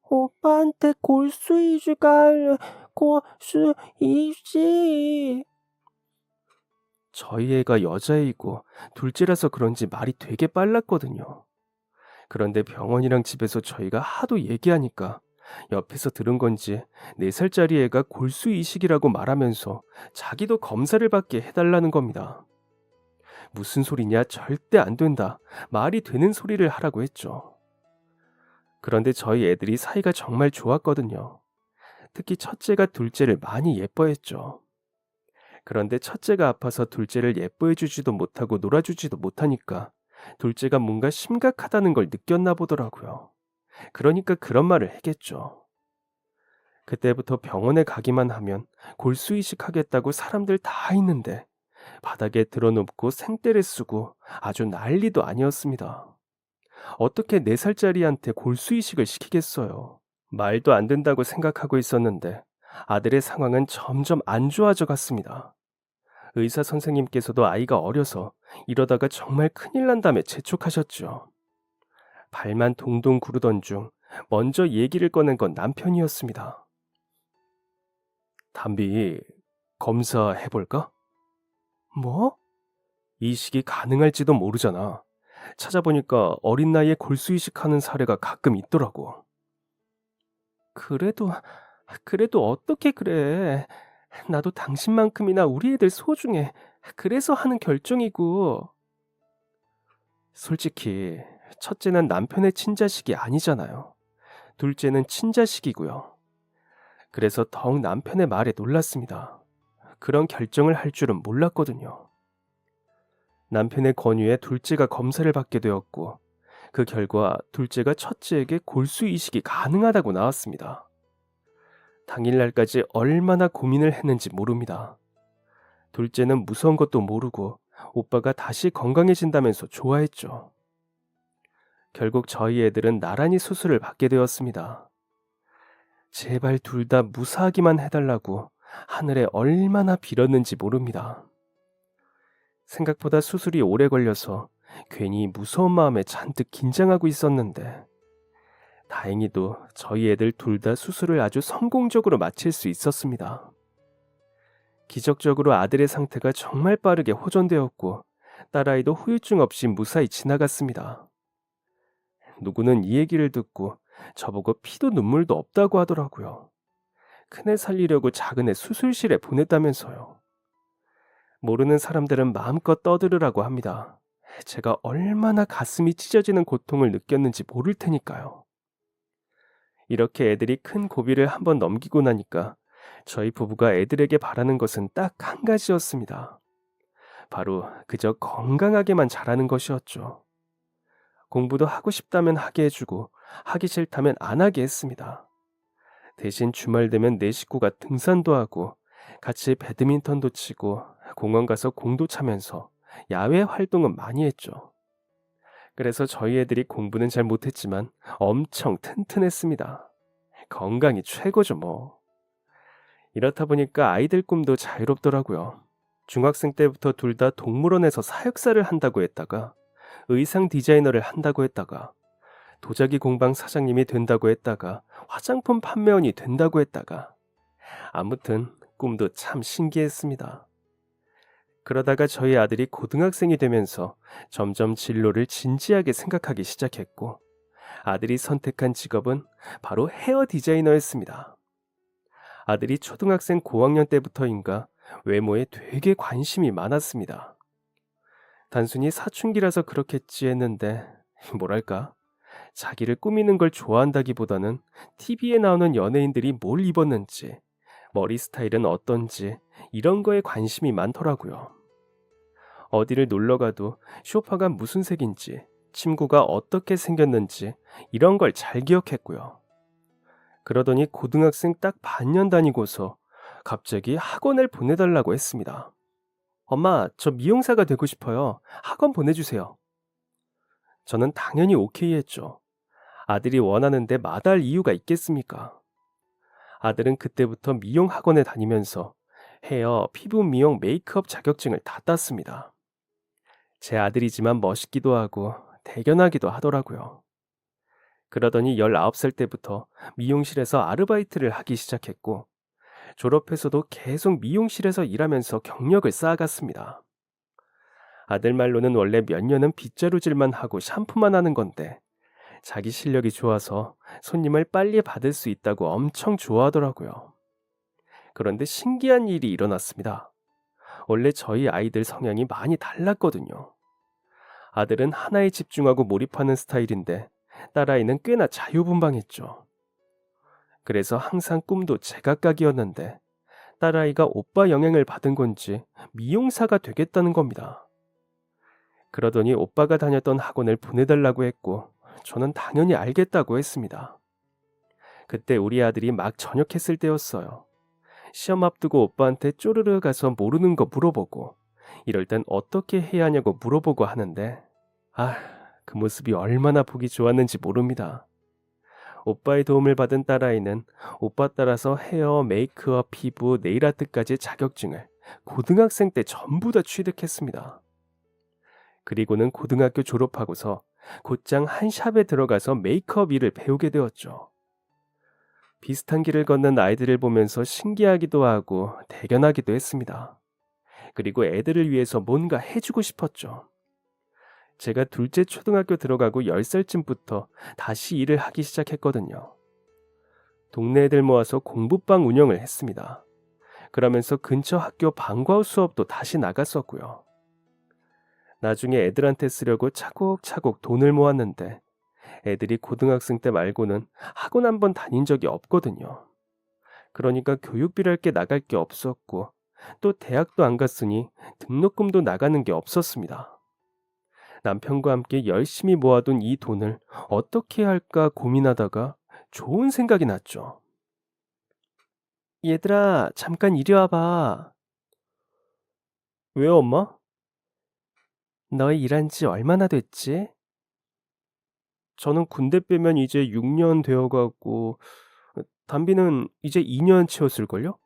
[SPEAKER 1] 오빠한테 골수 이식 할래. 골수 이식. 저희 애가 여자애이고 둘째라서 그런지 말이 되게 빨랐거든요. 그런데 병원이랑 집에서 저희가 하도 얘기하니까 옆에서 들은 건지 4살짜리 애가 골수 이식이라고 말하면서 자기도 검사를 받게 해달라는 겁니다. 무슨 소리냐? 절대 안 된다. 말이 되는 소리를 하라고 했죠. 그런데 저희 애들이 사이가 정말 좋았거든요. 특히 첫째가 둘째를 많이 예뻐했죠. 그런데 첫째가 아파서 둘째를 예뻐해주지도 못하고 놀아주지도 못하니까 둘째가 뭔가 심각하다는 걸 느꼈나 보더라고요. 그러니까 그런 말을 했겠죠. 그때부터 병원에 가기만 하면 골수 이식하겠다고 사람들 다 있는데 바닥에 드러눕고 생떼를 쓰고 아주 난리도 아니었습니다. 어떻게 4살짜리한테 골수 이식을 시키겠어요. 말도 안 된다고 생각하고 있었는데 아들의 상황은 점점 안 좋아져 갔습니다. 의사 선생님께서도 아이가 어려서 이러다가 정말 큰일 난다며 재촉하셨죠. 발만 동동 구르던 중 먼저 얘기를 꺼낸 건 남편이었습니다. 담비, 검사해볼까? 뭐? 이식이 가능할지도 모르잖아. 찾아보니까 어린 나이에 골수 이식하는 사례가 가끔 있더라고. 그래도 어떻게 그래. 나도 당신만큼이나 우리 애들 소중해. 그래서 하는 결정이고. 솔직히 첫째는 남편의 친자식이 아니잖아요. 둘째는 친자식이고요. 그래서 더욱 남편의 말에 놀랐습니다. 그런 결정을 할 줄은 몰랐거든요. 남편의 권유에 둘째가 검사를 받게 되었고 그 결과 둘째가 첫째에게 골수 이식이 가능하다고 나왔습니다. 당일날까지 얼마나 고민을 했는지 모릅니다. 둘째는 무서운 것도 모르고 오빠가 다시 건강해진다면서 좋아했죠. 결국 저희 애들은 나란히 수술을 받게 되었습니다. 제발 둘 다 무사하기만 해달라고 하늘에 얼마나 빌었는지 모릅니다. 생각보다 수술이 오래 걸려서 괜히 무서운 마음에 잔뜩 긴장하고 있었는데 다행히도 저희 애들 둘 다 수술을 아주 성공적으로 마칠 수 있었습니다. 기적적으로 아들의 상태가 정말 빠르게 호전되었고 딸아이도 후유증 없이 무사히 지나갔습니다. 누구는 이 얘기를 듣고 저보고 피도 눈물도 없다고 하더라고요. 큰애 살리려고 작은애 수술실에 보냈다면서요. 모르는 사람들은 마음껏 떠들으라고 합니다. 제가 얼마나 가슴이 찢어지는 고통을 느꼈는지 모를 테니까요. 이렇게 애들이 큰 고비를 한번 넘기고 나니까 저희 부부가 애들에게 바라는 것은 딱 한 가지였습니다. 바로 그저 건강하게만 자라는 것이었죠. 공부도 하고 싶다면 하게 해주고 하기 싫다면 안 하게 했습니다. 대신 주말 되면 내 식구가 등산도 하고 같이 배드민턴도 치고 공원 가서 공도 차면서 야외 활동은 많이 했죠. 그래서 저희 애들이 공부는 잘 못했지만 엄청 튼튼했습니다. 건강이 최고죠 뭐. 이렇다 보니까 아이들 꿈도 자유롭더라고요. 중학생 때부터 둘 다 동물원에서 사육사를 한다고 했다가 의상 디자이너를 한다고 했다가 도자기 공방 사장님이 된다고 했다가 화장품 판매원이 된다고 했다가 아무튼 꿈도 참 신기했습니다. 그러다가 저희 아들이 고등학생이 되면서 점점 진로를 진지하게 생각하기 시작했고, 아들이 선택한 직업은 바로 헤어 디자이너였습니다. 아들이 초등학생 고학년 때부터인가 외모에 되게 관심이 많았습니다. 단순히 사춘기라서 그렇겠지 했는데, 뭐랄까, 자기를 꾸미는 걸 좋아한다기보다는 TV에 나오는 연예인들이 뭘 입었는지, 머리 스타일은 어떤지 이런 거에 관심이 많더라고요. 어디를 놀러 가도 쇼파가 무슨 색인지, 침구가 어떻게 생겼는지 이런 걸 잘 기억했고요. 그러더니 고등학생 딱 반년 다니고서 갑자기 학원을 보내달라고 했습니다. 엄마, 저 미용사가 되고 싶어요. 학원 보내주세요. 저는 당연히 오케이 했죠. 아들이 원하는데 마다할 이유가 있겠습니까? 아들은 그때부터 미용 학원에 다니면서 헤어, 피부 미용, 메이크업 자격증을 다 땄습니다. 제 아들이지만 멋있기도 하고 대견하기도 하더라고요. 그러더니 19살 때부터 미용실에서 아르바이트를 하기 시작했고, 졸업해서도 계속 미용실에서 일하면서 경력을 쌓아갔습니다. 아들 말로는 원래 몇 년은 빗자루질만 하고 샴푸만 하는 건데, 자기 실력이 좋아서 손님을 빨리 받을 수 있다고 엄청 좋아하더라고요. 그런데 신기한 일이 일어났습니다. 원래 저희 아이들 성향이 많이 달랐거든요. 아들은 하나에 집중하고 몰입하는 스타일인데, 딸아이는 꽤나 자유분방했죠. 그래서 항상 꿈도 제각각이었는데, 딸아이가 오빠 영향을 받은 건지 미용사가 되겠다는 겁니다. 그러더니 오빠가 다녔던 학원을 보내달라고 했고, 저는 당연히 알겠다고 했습니다. 그때 우리 아들이 막 전역했을 때였어요. 시험 앞두고 오빠한테 쪼르르 가서 모르는 거 물어보고, 이럴 땐 어떻게 해야 하냐고 물어보고 하는데, 그 모습이 얼마나 보기 좋았는지 모릅니다. 오빠의 도움을 받은 딸아이는 오빠 따라서 헤어, 메이크업, 피부, 네일아트까지 자격증을 고등학생 때 전부 다 취득했습니다. 그리고는 고등학교 졸업하고서 곧장 한 샵에 들어가서 메이크업 일을 배우게 되었죠. 비슷한 길을 걷는 아이들을 보면서 신기하기도 하고 대견하기도 했습니다. 그리고 애들을 위해서 뭔가 해주고 싶었죠. 제가 둘째 초등학교 들어가고 10살쯤부터 다시 일을 하기 시작했거든요. 동네 애들 모아서 공부방 운영을 했습니다. 그러면서 근처 학교 방과후 수업도 다시 나갔었고요. 나중에 애들한테 쓰려고 차곡차곡 돈을 모았는데, 애들이 고등학생 때 말고는 학원 한 번 다닌 적이 없거든요. 그러니까 교육비랄 게 나갈 게 없었고, 또 대학도 안 갔으니 등록금도 나가는 게 없었습니다. 남편과 함께 열심히 모아둔 이 돈을 어떻게 할까 고민하다가 좋은 생각이 났죠. 얘들아, 잠깐 이리 와봐. 왜 엄마? 너희 일한 지 얼마나 됐지? 저는 군대 빼면 이제 6년 되어가고, 담비는 이제 2년 채웠을걸요?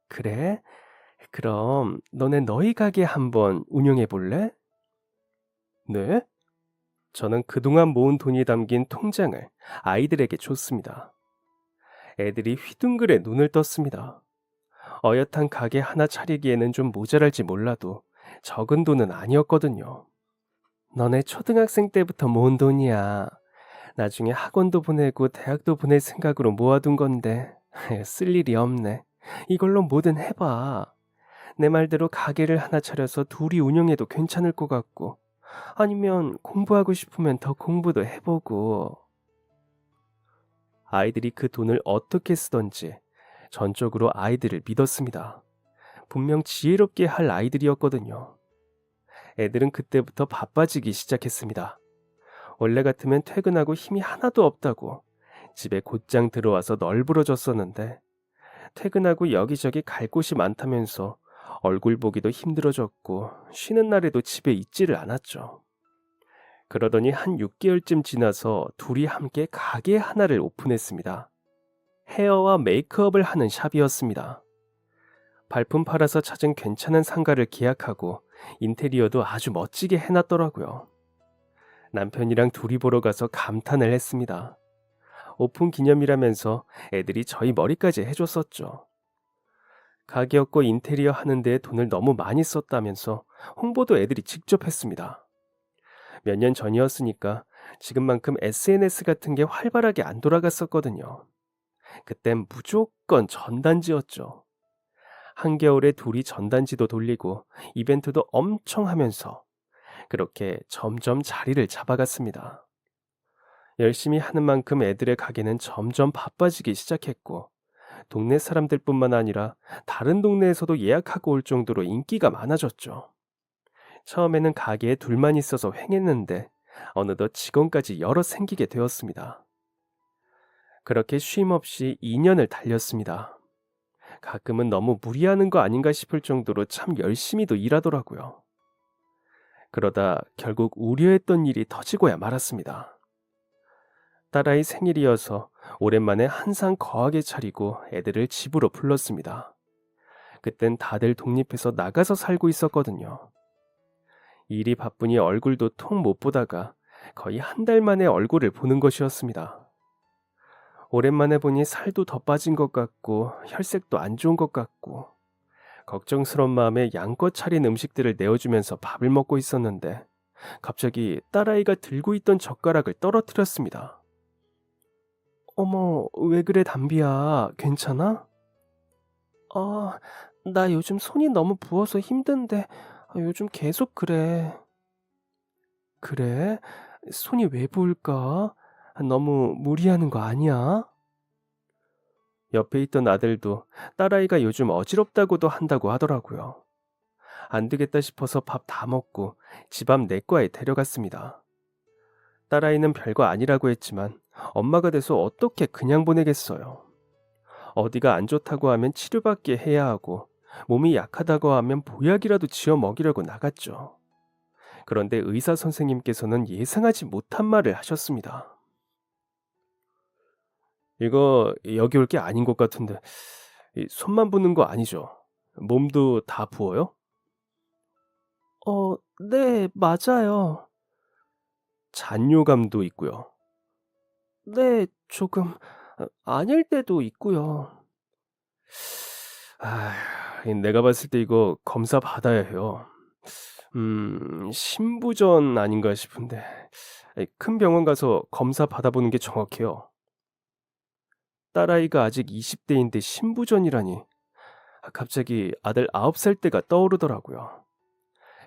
[SPEAKER 1] 그래? 그럼 너희 가게 한번 운영해 볼래? 네? 저는 그동안 모은 돈이 담긴 통장을 아이들에게 줬습니다. 애들이 휘둥그레 눈을 떴습니다. 어엿한 가게 하나 차리기에는 좀 모자랄지 몰라도 적은 돈은 아니었거든요. 너네 초등학생 때부터 모은 돈이야. 나중에 학원도 보내고 대학도 보낼 생각으로 모아둔 건데 쓸 일이 없네. 이걸로 뭐든 해봐. 내 말대로 가게를 하나 차려서 둘이 운영해도 괜찮을 것 같고, 아니면 공부하고 싶으면 더 공부도 해보고. 아이들이 그 돈을 어떻게 쓰던지 전적으로 아이들을 믿었습니다. 분명 지혜롭게 할 아이들이었거든요. 애들은 그때부터 바빠지기 시작했습니다. 원래 같으면 퇴근하고 힘이 하나도 없다고 집에 곧장 들어와서 널브러졌었는데, 퇴근하고 여기저기 갈 곳이 많다면서 얼굴 보기도 힘들어졌고 쉬는 날에도 집에 있지를 않았죠. 그러더니 한 6개월쯤 지나서 둘이 함께 가게 하나를 오픈했습니다. 헤어와 메이크업을 하는 샵이었습니다. 발품 팔아서 찾은 괜찮은 상가를 계약하고 인테리어도 아주 멋지게 해놨더라고요. 남편이랑 둘이 보러 가서 감탄을 했습니다. 오픈 기념이라면서 애들이 저희 머리까지 해줬었죠. 가게였고 인테리어 하는데 돈을 너무 많이 썼다면서 홍보도 애들이 직접 했습니다. 몇 년 전이었으니까 지금만큼 SNS 같은 게 활발하게 안 돌아갔었거든요. 그땐 무조건 전단지였죠. 한겨울에 둘이 전단지도 돌리고 이벤트도 엄청 하면서 그렇게 점점 자리를 잡아갔습니다. 열심히 하는 만큼 애들의 가게는 점점 바빠지기 시작했고 동네 사람들뿐만 아니라 다른 동네에서도 예약하고 올 정도로 인기가 많아졌죠. 처음에는 가게에 둘만 있어서 횡했는데 어느덧 직원까지 여럿 생기게 되었습니다. 그렇게 쉼 없이 2년을 달렸습니다. 가끔은 너무 무리하는 거 아닌가 싶을 정도로 참 열심히도 일하더라고요. 그러다 결국 우려했던 일이 터지고야 말았습니다. 딸아이 생일이어서 오랜만에 한상 거하게 차리고 애들을 집으로 불렀습니다. 그땐 다들 독립해서 나가서 살고 있었거든요. 일이 바쁘니 얼굴도 통 못 보다가 거의 한 달 만에 얼굴을 보는 것이었습니다. 오랜만에 보니 살도 더 빠진 것 같고 혈색도 안 좋은 것 같고 걱정스러운 마음에 양껏 차린 음식들을 내어주면서 밥을 먹고 있었는데 갑자기 딸아이가 들고 있던 젓가락을 떨어뜨렸습니다. 어머, 왜 그래, 담비야? 괜찮아? 나 요즘 손이 너무 부어서 힘든데 요즘 계속 그래. 그래? 손이 왜 부을까? 너무 무리하는 거 아니야? 옆에 있던 아들도 딸아이가 요즘 어지럽다고도 한다고 하더라고요. 안 되겠다 싶어서 밥 다 먹고 집 앞 내과에 데려갔습니다. 딸아이는 별거 아니라고 했지만 엄마가 돼서 어떻게 그냥 보내겠어요. 어디가 안 좋다고 하면 치료받게 해야 하고 몸이 약하다고 하면 보약이라도 지어 먹이려고 나갔죠. 그런데 의사 선생님께서는 예상하지 못한 말을 하셨습니다. 이거 여기 올 게 아닌 것 같은데 손만 붓는 거 아니죠? 몸도 다 부어요? 네, 맞아요. 잔뇨감도 있고요. 네, 조금 아닐 때도 있고요. 내가 봤을 때 이거 검사 받아야 해요. 신부전 아닌가 싶은데 큰 병원 가서 검사 받아보는 게 정확해요. 딸아이가 아직 20대인데 신부전이라니. 갑자기 아들 9살 때가 떠오르더라고요.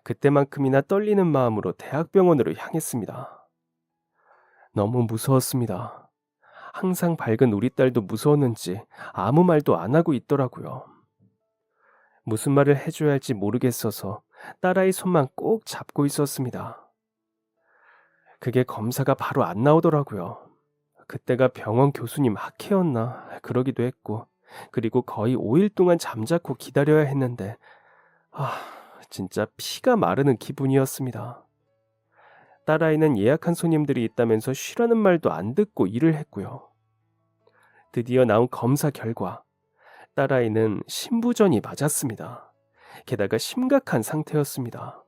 [SPEAKER 1] 그때만큼이나 떨리는 마음으로 대학병원으로 향했습니다. 너무 무서웠습니다. 항상 밝은 우리 딸도 무서웠는지 아무 말도 안 하고 있더라고요. 무슨 말을 해줘야 할지 모르겠어서 딸아이 손만 꼭 잡고 있었습니다. 그게 검사가 바로 안 나오더라고요. 그때가 병원 교수님 학회였나 그러기도 했고 그리고 거의 5일 동안 잠자코 기다려야 했는데 진짜 피가 마르는 기분이었습니다. 딸아이는 예약한 손님들이 있다면서 쉬라는 말도 안 듣고 일을 했고요. 드디어 나온 검사 결과 딸아이는 신부전이 맞았습니다. 게다가 심각한 상태였습니다.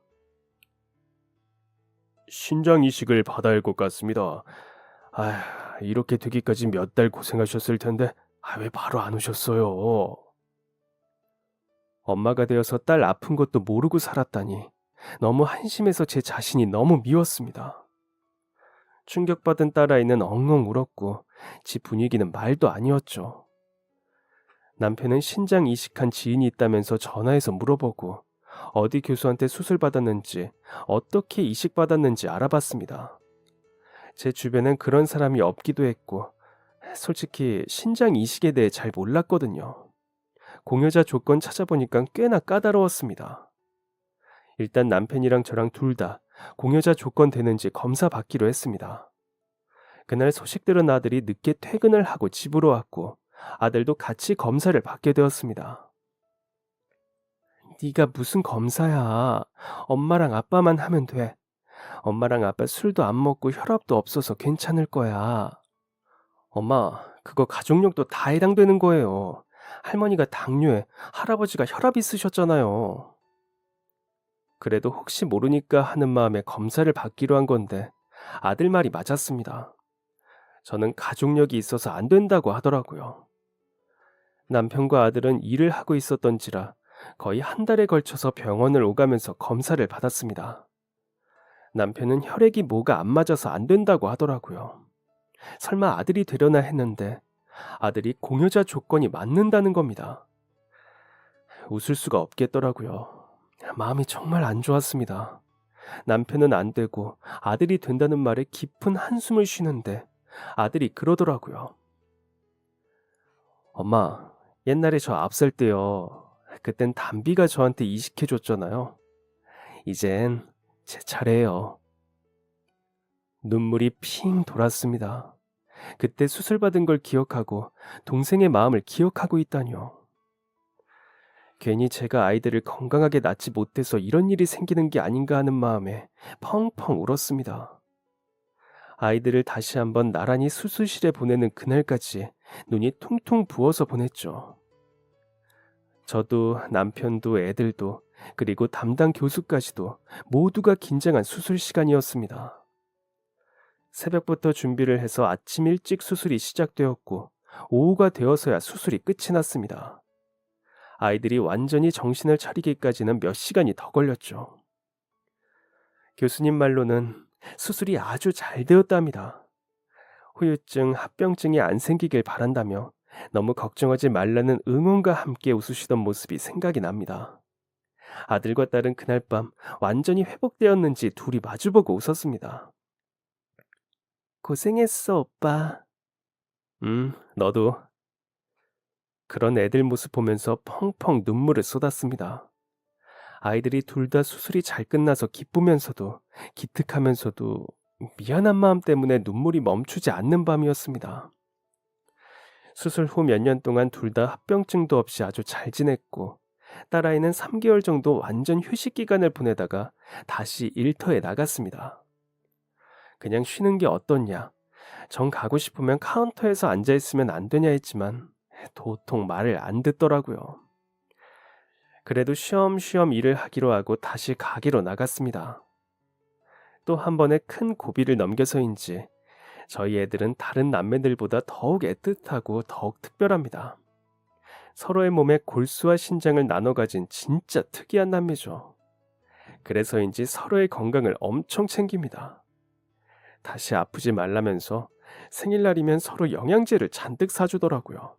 [SPEAKER 1] 신장 이식을 받아야 할 것 같습니다. 이렇게 되기까지 몇 달 고생하셨을 텐데 왜 바로 안 오셨어요? 엄마가 되어서 딸 아픈 것도 모르고 살았다니 너무 한심해서 제 자신이 너무 미웠습니다. 충격받은 딸아이는 엉엉 울었고 집 분위기는 말도 아니었죠. 남편은 신장 이식한 지인이 있다면서 전화해서 물어보고 어디 교수한테 수술받았는지 어떻게 이식받았는지 알아봤습니다. 제 주변엔 그런 사람이 없기도 했고 솔직히 신장 이식에 대해 잘 몰랐거든요. 공여자 조건 찾아보니까 꽤나 까다로웠습니다. 일단 남편이랑 저랑 둘 다 공여자 조건 되는지 검사 받기로 했습니다. 그날 소식 들은 아들이 늦게 퇴근을 하고 집으로 왔고 아들도 같이 검사를 받게 되었습니다. 네가 무슨 검사야. 엄마랑 아빠만 하면 돼. 엄마랑 아빠 술도 안 먹고 혈압도 없어서 괜찮을 거야. 엄마, 그거 가족력도 다 해당되는 거예요. 할머니가 당뇨에 할아버지가 혈압 있으셨잖아요. 그래도 혹시 모르니까 하는 마음에 검사를 받기로 한 건데 아들 말이 맞았습니다. 저는 가족력이 있어서 안 된다고 하더라고요. 남편과 아들은 일을 하고 있었던지라 거의 한 달에 걸쳐서 병원을 오가면서 검사를 받았습니다. 남편은 혈액이 뭐가 안 맞아서 안 된다고 하더라고요. 설마 아들이 되려나 했는데 아들이 공여자 조건이 맞는다는 겁니다. 웃을 수가 없겠더라고요. 마음이 정말 안 좋았습니다. 남편은 안 되고 아들이 된다는 말에 깊은 한숨을 쉬는데 아들이 그러더라고요. 엄마, 옛날에 저 앞살 때요. 그땐 담비가 저한테 이식해줬잖아요. 이젠 제 차례예요. 눈물이 핑 돌았습니다. 그때 수술받은 걸 기억하고 동생의 마음을 기억하고 있다니요. 괜히 제가 아이들을 건강하게 낳지 못해서 이런 일이 생기는 게 아닌가 하는 마음에 펑펑 울었습니다. 아이들을 다시 한번 나란히 수술실에 보내는 그날까지 눈이 퉁퉁 부어서 보냈죠. 저도 남편도 애들도 그리고 담당 교수까지도 모두가 긴장한 수술 시간이었습니다. 새벽부터 준비를 해서 아침 일찍 수술이 시작되었고 오후가 되어서야 수술이 끝이 났습니다. 아이들이 완전히 정신을 차리기까지는 몇 시간이 더 걸렸죠. 교수님 말로는 수술이 아주 잘 되었답니다. 후유증, 합병증이 안 생기길 바란다며 너무 걱정하지 말라는 응원과 함께 웃으시던 모습이 생각이 납니다. 아들과 딸은 그날 밤 완전히 회복되었는지 둘이 마주보고 웃었습니다. 고생했어, 오빠. 너도. 그런 애들 모습 보면서 펑펑 눈물을 쏟았습니다. 아이들이 둘 다 수술이 잘 끝나서 기쁘면서도 기특하면서도 미안한 마음 때문에 눈물이 멈추지 않는 밤이었습니다. 수술 후 몇 년 동안 둘 다 합병증도 없이 아주 잘 지냈고 딸아이는 3개월 정도 완전 휴식 기간을 보내다가 다시 일터에 나갔습니다. 그냥 쉬는 게 어떻냐, 정 가고 싶으면 카운터에서 앉아있으면 안 되냐 했지만 도통 말을 안 듣더라고요. 그래도 쉬엄쉬엄 일을 하기로 하고 다시 가기로 나갔습니다. 또 한 번의 큰 고비를 넘겨서인지 저희 애들은 다른 남매들보다 더욱 애틋하고 더욱 특별합니다. 서로의 몸에 골수와 신장을 나눠 가진 진짜 특이한 남매죠. 그래서인지 서로의 건강을 엄청 챙깁니다. 다시 아프지 말라면서 생일날이면 서로 영양제를 잔뜩 사주더라고요.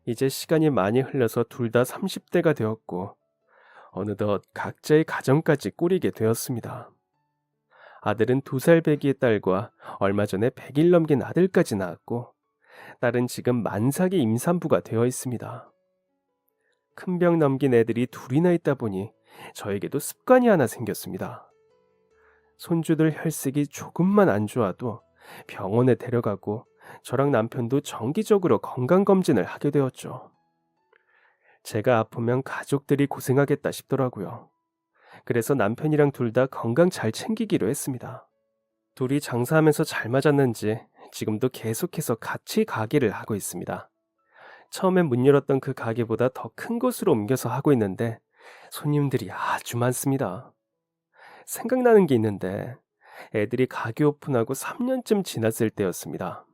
[SPEAKER 1] 이제 시간이 많이 흘러서 둘 다 30대가 되었고 어느덧 각자의 가정까지 꾸리게 되었습니다. 아들은 2살 배기의 딸과 얼마 전에 100일 넘긴 아들까지 낳았고 딸은 지금 만삭의 임산부가 되어 있습니다. 큰 병 넘긴 애들이 둘이나 있다 보니 저에게도 습관이 하나 생겼습니다. 손주들 혈색이 조금만 안 좋아도 병원에 데려가고 저랑 남편도 정기적으로 건강검진을 하게 되었죠. 제가 아프면 가족들이 고생하겠다 싶더라고요. 그래서 남편이랑 둘 다 건강 잘 챙기기로 했습니다. 둘이 장사하면서 잘 맞았는지 지금도 계속해서 같이 가게를 하고 있습니다. 처음엔 문 열었던 그 가게보다 더 큰 곳으로 옮겨서 하고 있는데 손님들이 아주 많습니다. 생각나는 게 있는데 애들이 가게 오픈하고 3년쯤 지났을 때였습니다.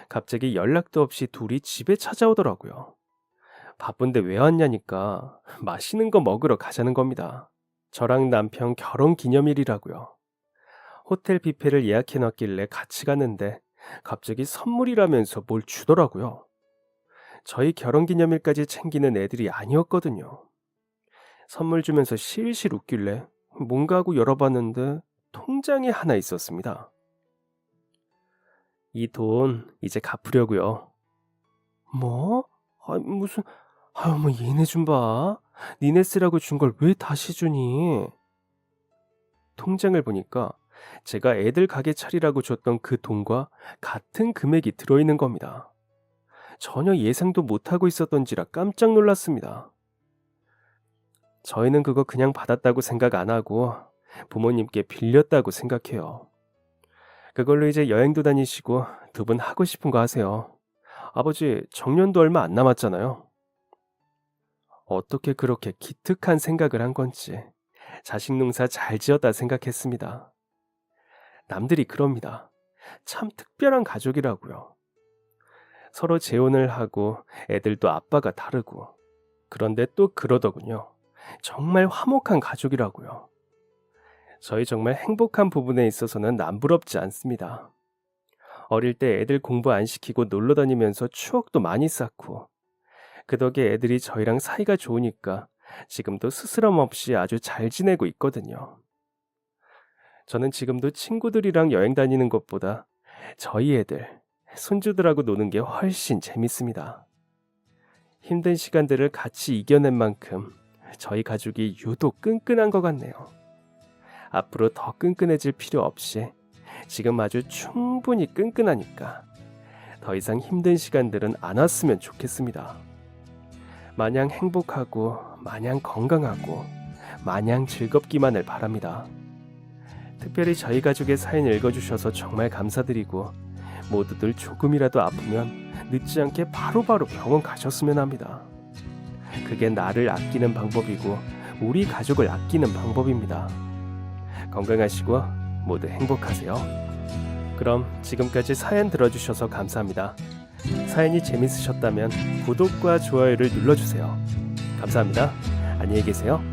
[SPEAKER 1] 갑자기 연락도 없이 둘이 집에 찾아오더라고요. 바쁜데 왜 왔냐니까 맛있는 거 먹으러 가자는 겁니다. 저랑 남편 결혼 기념일이라고요. 호텔 뷔페를 예약해 놨길래 같이 갔는데 갑자기 선물이라면서 뭘 주더라고요. 저희 결혼 기념일까지 챙기는 애들이 아니었거든요. 선물 주면서 실실 웃길래 뭔가 하고 열어봤는데 통장에 하나 있었습니다. 이 돈 이제 갚으려고요. 뭐? 무슨 뭐 얘네 좀 봐. 니네 쓰라고 준 걸 왜 다시 주니? 통장을 보니까 제가 애들 가게 차리라고 줬던 그 돈과 같은 금액이 들어있는 겁니다. 전혀 예상도 못하고 있었던지라 깜짝 놀랐습니다. 저희는 그거 그냥 받았다고 생각 안 하고 부모님께 빌렸다고 생각해요. 그걸로 이제 여행도 다니시고 두 분 하고 싶은 거 하세요. 아버지 정년도 얼마 안 남았잖아요. 어떻게 그렇게 기특한 생각을 한 건지 자식 농사 잘 지었다 생각했습니다. 남들이 그럽니다. 참 특별한 가족이라고요. 서로 재혼을 하고 애들도 아빠가 다르고 그런데 또 그러더군요. 정말 화목한 가족이라고요. 저희 정말 행복한 부분에 있어서는 남부럽지 않습니다. 어릴 때 애들 공부 안 시키고 놀러 다니면서 추억도 많이 쌓고 그 덕에 애들이 저희랑 사이가 좋으니까 지금도 스스럼 없이 아주 잘 지내고 있거든요. 저는 지금도 친구들이랑 여행 다니는 것보다 저희 애들, 손주들하고 노는 게 훨씬 재밌습니다. 힘든 시간들을 같이 이겨낸 만큼 저희 가족이 유독 끈끈한 것 같네요. 앞으로 더 끈끈해질 필요 없이 지금 아주 충분히 끈끈하니까 더 이상 힘든 시간들은 안 왔으면 좋겠습니다. 마냥 행복하고 마냥 건강하고 마냥 즐겁기만을 바랍니다. 특별히 저희 가족의 사연 읽어주셔서 정말 감사드리고 모두들 조금이라도 아프면 늦지 않게 바로바로 병원 가셨으면 합니다. 그게 나를 아끼는 방법이고 우리 가족을 아끼는 방법입니다. 건강하시고 모두 행복하세요. 그럼 지금까지 사연 들어주셔서 감사합니다. 사연이 재밌으셨다면 구독과 좋아요를 눌러주세요. 감사합니다. 안녕히 계세요.